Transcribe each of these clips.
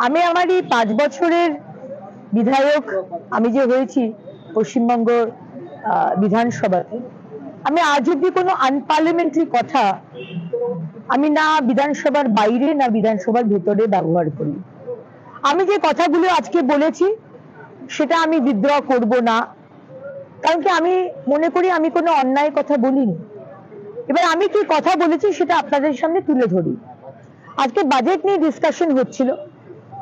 আমি আমার এই 5 বছরের বিধায়ক আমি যে হয়েছি পশ্চিমবঙ্গ বিধানসভাতে, আমি আজ অব্দি কোনো আনপার্লামেন্টারি কথা আমি না বিধানসভার বাইরে না বিধানসভার ভেতরে ব্যবহার করি। আমি যে কথাগুলো আজকে বলেছি সেটা আমি বিদ্রোহ করব না, কারণ কি আমি মনে করি আমি কোনো অন্যায় কথা বলিনি। এবার আমি কি কথা বলেছি সেটা আপনাদের সামনে তুলে ধরি। আজকে বাজেট নিয়ে ডিসকাশন হচ্ছিল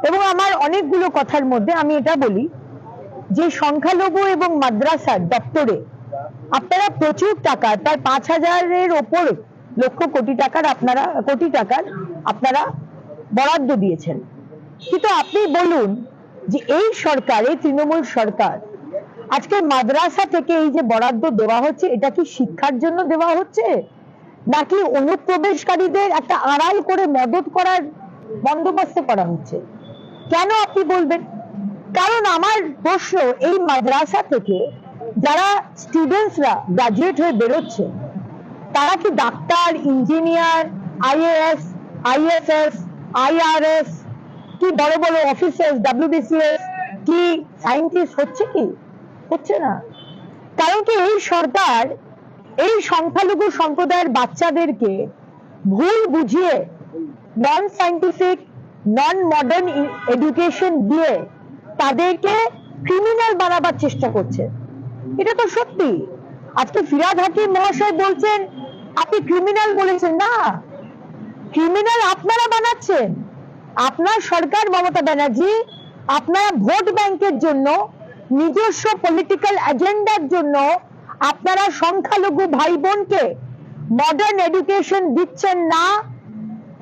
এবং আমার অনেকগুলো কথার মধ্যে আমি এটা বলি যে সংখ্যালঘু এবং মাদ্রাসার দপ্তরে আপনারা প্রচুর টাকা, প্রায় 5,000-এর ওপর লক্ষ কোটি টাকার আপনারা বরাদ্দ দিয়েছেন। কিন্তু আপনি বলুন যে এই সরকার, এই তৃণমূল সরকার আজকে মাদ্রাসা থেকে এই যে বরাদ্দ দেওয়া হচ্ছে, এটা কি শিক্ষার জন্য দেওয়া হচ্ছে নাকি অনুপ্রবেশকারীদের একটা আড়াল করে মদত করার বন্দোবস্ত করা হচ্ছে? কেন আপনি বলবেন? কারণ আমার প্রশ্ন, এই মাদ্রাসা থেকে যারা স্টুডেন্টসরা গ্রাজুয়েট হয়ে বেরোচ্ছে তারা কি doctor, engineer, IAS, IFS, IRS কি বড় বড় অফিসার, WBCS কি সায়েন্টিস্ট হচ্ছে? কি হচ্ছে না। কারণ কি এই সরকার এই সংখ্যালঘু সম্প্রদায়ের বাচ্চাদেরকে ভুল বুঝিয়ে নন সায়েন্টিফিক, নন মডার্ন এডুকেশন দিয়ে তাদেরকে ক্রিমিনাল বানাবার চেষ্টা করছে। এটা তো সত্যি। আজকে ফিরহাদ হাকিম মহাশয় বলছেন আপনি ক্রিমিনাল বলেছেন। না, ক্রিমিনাল আপনারা বানাচ্ছেন। আপনার সরকার মমতা ব্যানার্জি, আপনারা ভোট ব্যাংকের জন্য, নিজস্ব পলিটিক্যাল এজেন্ডার জন্য আপনারা সংখ্যালঘু ভাই বোনকে মডার্ন এডুকেশন দিচ্ছেন না,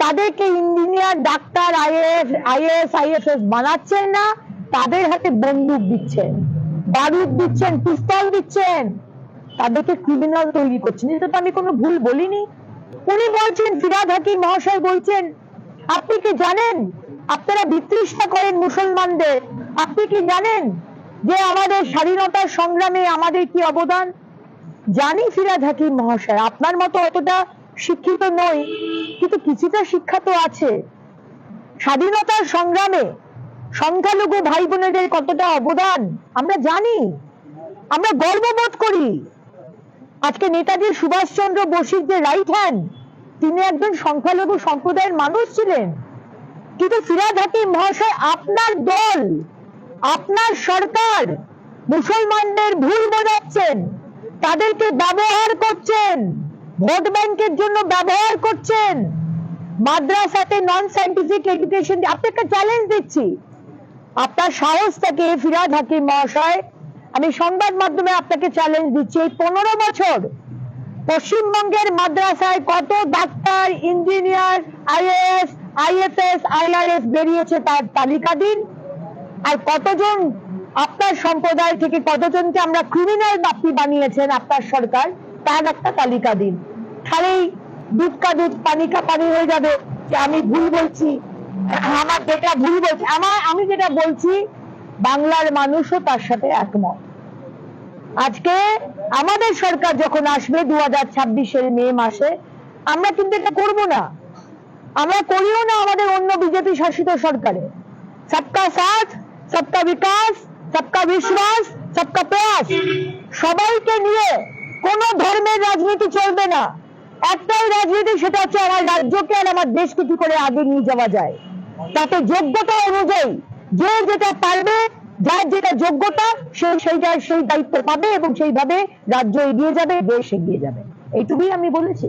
তাদেরকে ইঞ্জিনিয়ার, ডাক্তার, IAS, IFS বানাচ্ছেন না, তাদের হাতে বন্দুক দিচ্ছেন, বারুদ দিচ্ছেন, পিস্তল দিচ্ছেন, তাদেরকে ক্রিমিনাল তৈরি করছেন। এটা তো আমি কোনো ভুল বলিনি। উনি বলছেন, ফিরহাদ হাকিম মহাশয় বলছেন, আপনি কি জানেন আপনারা বিতৃষ্ণা করেন মুসলমানদের? আপনি কি জানেন যে আমাদের স্বাধীনতার সংগ্রামে আমাদের কি অবদান? জানি ফিরহাদ হাকিম মহাশয়, আপনার মতো অতটা শিক্ষিত নই, কিন্তু কিছুটা শিক্ষা তো আছে। স্বাধীনতার সংগ্রামে সংখ্যালঘু ভাই বোনেদের কতটা অবদান আমরা জানি, আমরা গর্ববোধ করি। আজকে নেতাজি সুভাষচন্দ্র বসুর যে রাইট হ্যান্ড, তিনি একজন সংখ্যালঘু সম্প্রদায়ের মানুষ ছিলেন। কিন্তু ফিরহাদ হাকিম মহাশয়, আপনার দল, আপনার সরকার মুসলমানদের ভুল বোঝাচ্ছেন, তাদেরকে ব্যবহার করছেন, ভোট ব্যাংকের জন্য ব্যবহার করছেন। মাদ্রাসাতে নন সায়েন্টিফিক এডুকেশন, আপনাকে চ্যালেঞ্জ দিচ্ছি, আপনার সাহস থেকে ফিরহাদ হাকিম মহাশয়, আমি সংবাদ মাধ্যমে আপনাকে চ্যালেঞ্জ দিচ্ছি, এই 15 বছর পশ্চিমবঙ্গের মাদ্রাসায় কত doctor, engineer, IAS, IFS, IRS বেরিয়েছে তার তালিকা দিন। আর কতজন আপনার সম্প্রদায় থেকে কতজনকে আমরা ক্রিমিনাল বাপি বানিয়েছেন আপনার সরকার, তার একটা তালিকা দিন। খালি দুধ কা দুধ পানি কা পানি হয়ে যাবে যে আমি ভুল বলছি, আমার যেটা ভুল বলছি, আমি যেটা বলছি বাংলার মানুষও তার সাথে একমত। আজকে আমাদের সরকার যখন আসবে 2026-এর মে মাসে, আমরা কিন্তু এটা করবো না, আমরা করিও না আমাদের অন্য বিজেপি শাসিত সরকারে। সবকা সাথ, সবকা বিকাশ, সবকা বিশ্বাস, সবকা প্রয়াস, সবাইকে নিয়ে কোন ধর্মের রাজনীতি চলবে না। একটাই রাজনীতি, সেটা হচ্ছে আমার রাজ্যকে আর আমার দেশকে কি করে আগে নিয়ে যাওয়া যায়, তাতে যোগ্যতা অনুযায়ী যে যেটা পারবে, যার যেটা যোগ্যতা সেই দায়িত্ব পাবে এবং সেইভাবে রাজ্য এগিয়ে যাবে, দেশ এগিয়ে যাবে। এইটুকুই আমি বলেছি।